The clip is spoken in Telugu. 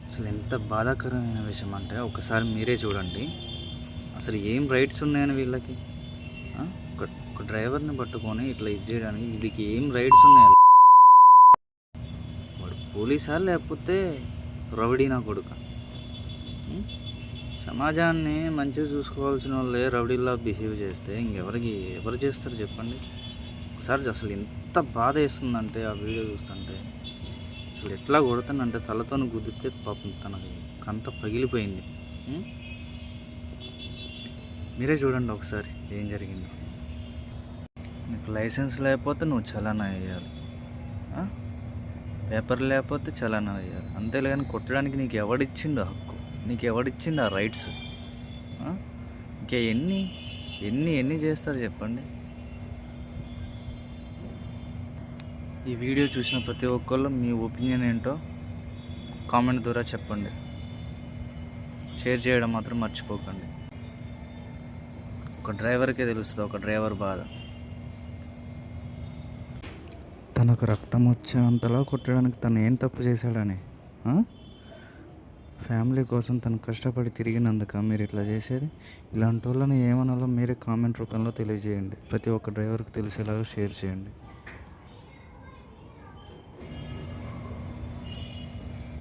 అసలు ఎంత బాధాకరమైన విషయం అంటే ఒకసారి మీరే చూడండి. అసలు ఏం రైట్స్ ఉన్నాయని వీళ్ళకి, ఒక డ్రైవర్ని పట్టుకొని ఇట్లా ఇది చేయడానికి వీళ్ళకి ఏం రైట్స్ ఉన్నాయి? వాడు పోలీసా లేకపోతే రౌడీ నా కొడుక? సమాజాన్ని మంచిగా చూసుకోవాల్సిన వాళ్ళే రౌడీలా బిహేవ్ చేస్తే ఎవరు చేస్తారు చెప్పండి? ఒకసారి అసలు ఎంత బాధ వేస్తుందంటే ఆ వీడియో చూస్తుంటే, అసలు ఎట్లా కొడుతానంటే తలతో గుద్దితే పాపం తనకి కంత పగిలిపోయింది. మీరే చూడండి ఒకసారి ఏం జరిగిందో. నీకు లైసెన్స్ లేకపోతే నువ్వు చలానా వేయాలి, పేపర్ లేకపోతే చలానా వేయాలి, అంతేలేగాని కొట్టడానికి నీకు ఎవడిచ్చిండు హక్కు, నీకు ఎవడిచ్చిండు ఆ రైట్స్? ఇంకా ఎన్ని ఎన్ని ఎన్ని చేస్తారు చెప్పండి? ఈ వీడియో చూసిన ప్రతి ఒక్కళ్ళు మీ ఒపీనియన్ ఏంటో కామెంట్ ద్వారా చెప్పండి. షేర్ చేయడం మాత్రం మర్చిపోకండి. ఒక డ్రైవర్కే తెలుస్తుంది ఒక డ్రైవర్ బాధ. తనకు రక్తం వచ్చే అంతలా కొట్టడానికి తను ఏం తప్పు చేశాడని, ఫ్యామిలీ కోసం తను కష్టపడి తిరిగినందుక మీరు ఇట్లా చేసేది? ఇలాంటి వాళ్ళని ఏమనాలో మీరే కామెంట్ రూపంలో తెలియజేయండి. ప్రతి ఒక్క డ్రైవర్కి తెలిసేలాగా షేర్ చేయండి.